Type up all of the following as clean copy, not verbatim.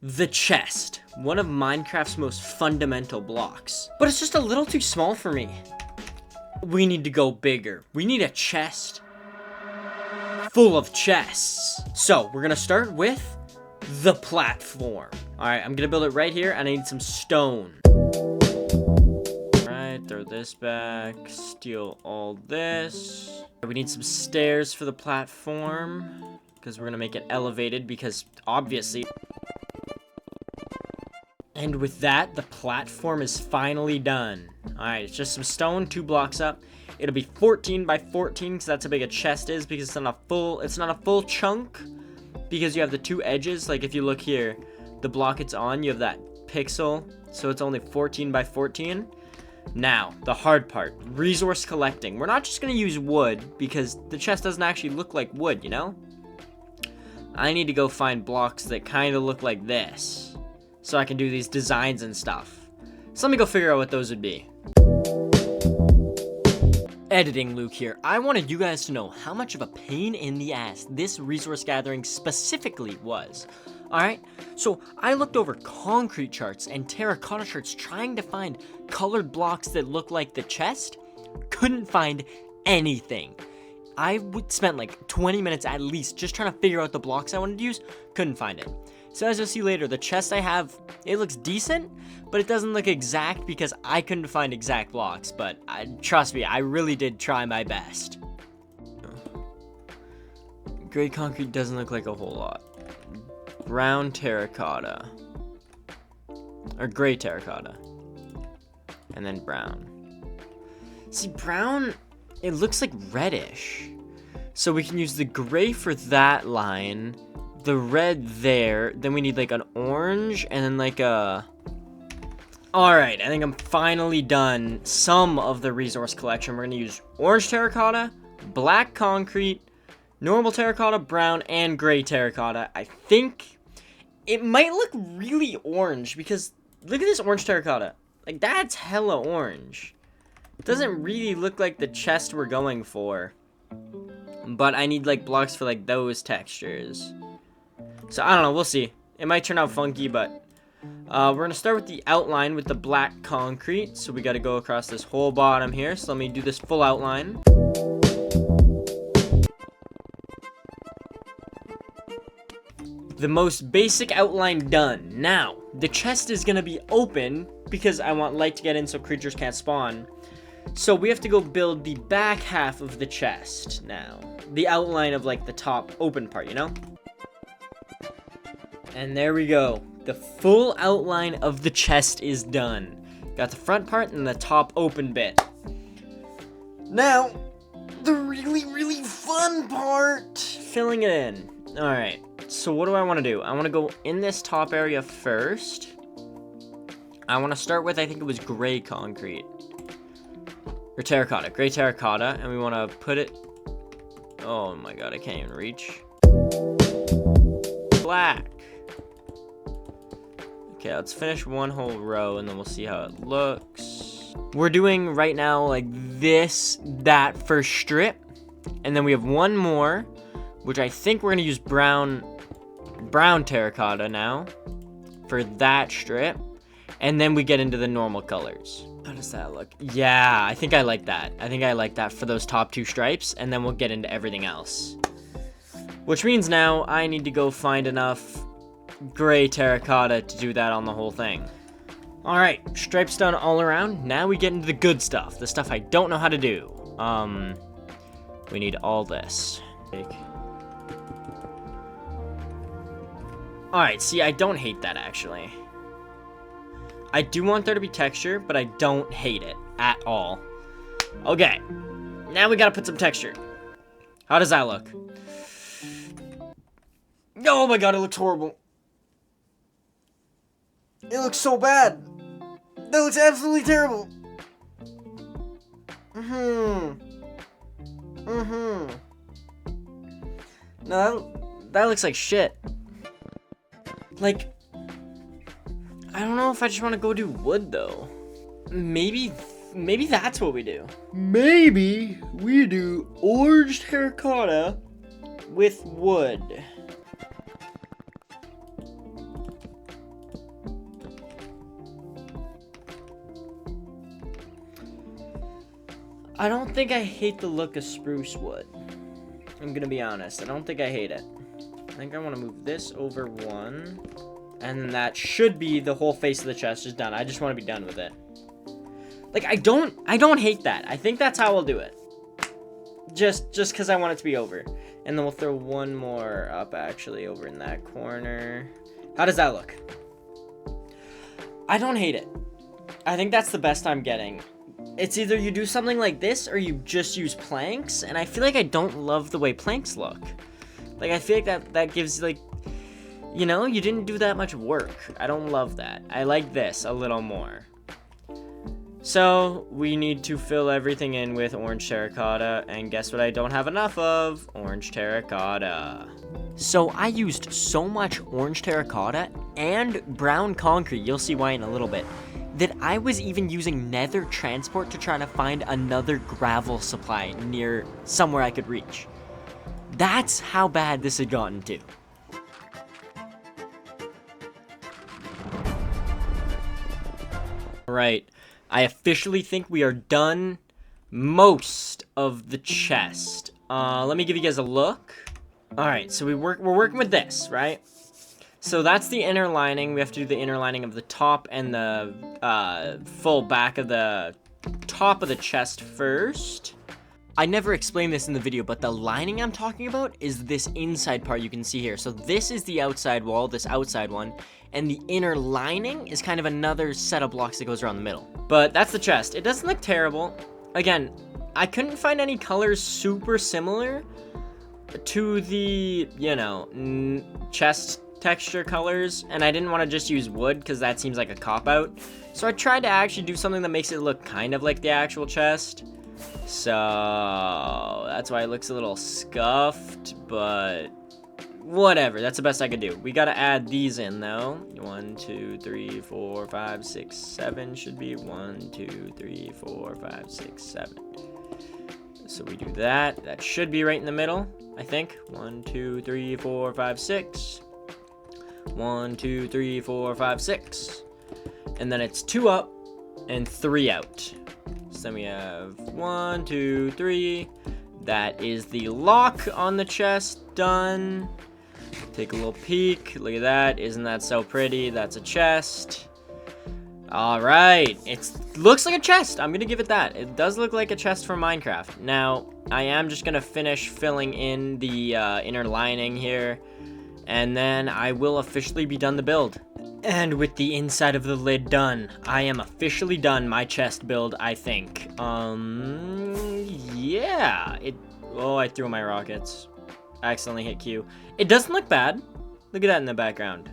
The chest, one of Minecraft's most fundamental blocks. But it's just a little too small for me. We need to go bigger. We need a chest full of chests. So we're gonna start with the platform. All right, I'm gonna build it right here, and I need some stone. All right, throw this back, steal all this. We need some stairs for the platform, because we're gonna make it elevated, because obviously. And with that, the platform is finally done. Alright, it's just some stone, 2 blocks up. It'll be 14 by 14, because that's how big a chest is, because it's not a full chunk, because you have the 2 edges. Like if you look here, the block it's on, you have that pixel, so it's only 14 by 14. Now, the hard part, resource collecting. We're not just gonna use wood, because the chest doesn't actually look like wood, you know? I need to go find blocks that kind of look like this, so I can do these designs and stuff. So let me go figure out what those would be. Editing Luke here. I wanted you guys to know how much of a pain in the ass this resource gathering specifically was. Alright, so I looked over concrete charts and terracotta charts trying to find colored blocks that look like the chest. Couldn't find anything. I spent like 20 minutes at least just trying to figure out the blocks I wanted to use. Couldn't find it. So as you'll see later, the chest I have, it looks decent, but it doesn't look exact because I couldn't find exact blocks. But trust me, I really did try my best. Gray concrete doesn't look like a whole lot. Brown terracotta. Or gray terracotta. And then brown. See, brown, it looks like reddish. So we can use the gray for that line, the red there, then we need like an orange, and then like a... Alright, I think I'm finally done some of the resource collection. We're gonna use orange terracotta, black concrete, normal terracotta, brown, and gray terracotta. I think it might look really orange, because look at this orange terracotta. Like, that's hella orange. It doesn't really look like the chest we're going for. But I need like blocks for like those textures. So I don't know, we'll see. It might turn out funky, but we're gonna start with the outline with the black concrete. So we gotta go across this whole bottom here. So let me do this full outline. The most basic outline done. Now, the chest is gonna be open because I want light to get in so creatures can't spawn. So we have to go build the back half of the chest now. The outline of like the top open part, you know? And there we go. The full outline of the chest is done. Got the front part and the top open bit. Now, the really fun part. Filling it in. Alright, so what do I want to do? I want to go in this top area first. I want to start with, I think it was gray concrete. Or terracotta, gray terracotta, and we want to put it, oh my god, I can't even reach. Black. Okay, let's finish one whole row, and then we'll see how it looks. We're doing right now, like that first strip, and then we have one more, which I think we're gonna use brown terracotta now, for that strip, and then we get into the normal colors. How does that look? Yeah, I think I like that. I think I like that for those top 2 stripes, and then we'll get into everything else. Which means now I need to go find enough gray terracotta to do that on the whole thing. Alright, stripes done all around. Now we get into the good stuff. The stuff I don't know how to do. We need all this. Alright, see, I don't hate that actually. I do want there to be texture, but I don't hate it at all. Okay, now we gotta put some texture. How does that look? Oh my god, it looks horrible. It looks so bad. That looks absolutely terrible. No, that looks like shit. Like, I don't know if I just want to go do wood, though. Maybe that's what we do. Maybe we do orange terracotta with wood. I don't think I hate the look of spruce wood. I'm gonna be honest. I don't think I hate it. I think I want to move this over one. And that should be the whole face of the chest is done. I just want to be done with it. Like, I don't hate that. I think that's how we'll do it. Just because I want it to be over. And then we'll throw one more up, actually, over in that corner. How does that look? I don't hate it. I think that's the best I'm getting. It's either you do something like this or you just use planks. And I feel like I don't love the way planks look. Like, I feel like that gives, like, you know, you didn't do that much work. I don't love that. I like this a little more. So, we need to fill everything in with orange terracotta, and guess what I don't have enough of? Orange terracotta. So, I used so much orange terracotta and brown concrete, you'll see why in a little bit, that I was even using nether transport to try to find another gravel supply near somewhere I could reach. That's how bad this had gotten to. Right. I officially think we are done most of the chest. Let me give you guys a look. Alright, so we're working with this, right? So that's the inner lining. We have to do the inner lining of the top and the full back of the top of the chest first. I never explained this in the video, but the lining I'm talking about is this inside part you can see here. So this is the outside wall, this outside one, and the inner lining is kind of another set of blocks that goes around the middle. But that's the chest. It doesn't look terrible. Again, I couldn't find any colors super similar to the, you know, chest texture colors, and I didn't want to just use wood because that seems like a cop-out. So I tried to actually do something that makes it look kind of like the actual chest. So that's why it looks a little scuffed, but whatever. That's the best I could do. We gotta add these in though. 1, 2, 3, 4, 5, 6, 7 should be 1, 2, 3, 4, 5, 6, 7. So we do that. That should be right in the middle, I think. 1, 2, 3, 4, 5, 6. 1, 2, 3, 4, 5, 6. And then it's 2 up and 3 out. So then we have 1, 2, 3. That is the lock on the chest done. Take a little peek. Look at that. Isn't that so pretty? That's a chest. All right. It looks like a chest. I'm going to give it that. It does look like a chest from Minecraft. Now, I am just going to finish filling in the inner lining here. And then I will officially be done the build. And with the inside of the lid done, I am officially done my chest build, I think. Yeah. Oh, I threw my rockets. I accidentally hit Q. It doesn't look bad. Look at that in the background.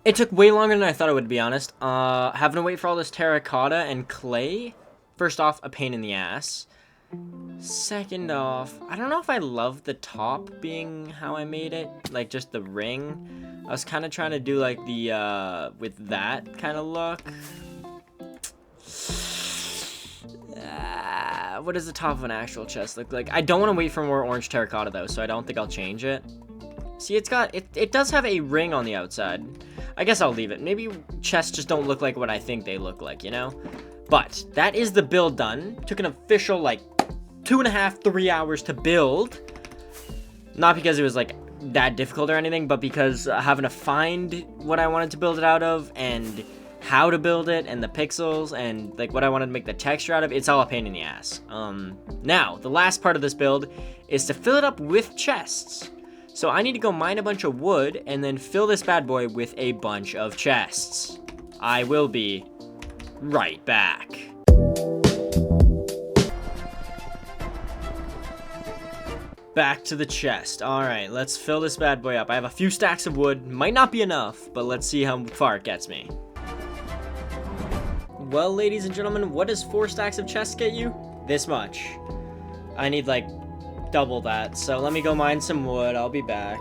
It took way longer than I thought it would, to be honest. Having to wait for all this terracotta and clay. First off, a pain in the ass. Second off, I don't know if I love the top being how I made it, like just the ring. I was kind of trying to do like the with that kind of look. What does the top of an actual chest look like? I don't want to wait for more orange terracotta though, so I don't think I'll change it. See, it does have a ring on the outside. I guess I'll leave it. Maybe chests just don't look like what I think they look like, you know? But that is the build done. Took an official like 2.5, 3 hours to build. Not because it was like that difficult or anything, but because having to find what I wanted to build it out of and how to build it and the pixels and like what I wanted to make the texture out of, it's all a pain in the ass. Now, the last part of this build is to fill it up with chests. So I need to go mine a bunch of wood and then fill this bad boy with a bunch of chests. I will be right back. Back to the chest. Alright, let's fill this bad boy up. I have a few stacks of wood. Might not be enough, but let's see how far it gets me. Well, ladies and gentlemen, what does 4 stacks of chests get you? This much. I need, like, double that. So let me go mine some wood. I'll be back.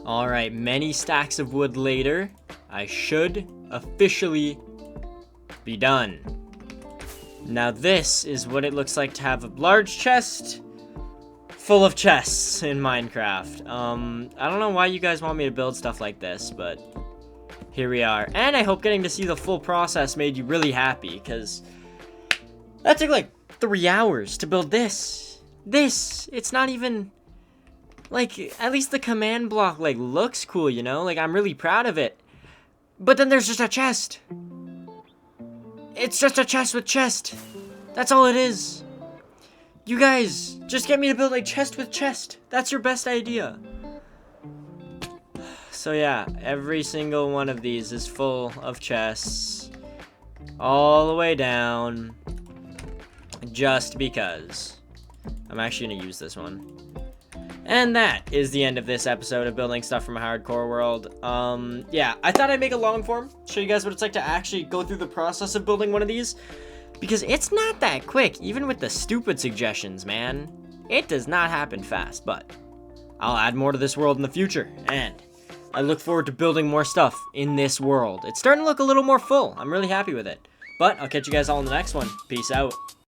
Alright, many stacks of wood later, I should officially be done. Now this is what it looks like to have a large chest full of chests in Minecraft. I don't know why you guys want me to build stuff like this, but here we are. And I hope getting to see the full process made you really happy, because that took like 3 hours to build this. It's not even, like, at least the command block, like, looks cool, you know? Like, I'm really proud of it. But then there's just a chest. It's just a chest with chest. That's all it is. You guys, just get me to build a chest with chest. That's your best idea. So yeah, every single one of these is full of chests. All the way down. Just because. I'm actually going to use this one. And that is the end of this episode of Building Stuff from a Hardcore World. Yeah, I thought I'd make a long form, show you guys what it's like to actually go through the process of building one of these. Because it's not that quick, even with the stupid suggestions, man. It does not happen fast, but I'll add more to this world in the future, and I look forward to building more stuff in this world. It's starting to look a little more full. I'm really happy with it. But I'll catch you guys all in the next one. Peace out.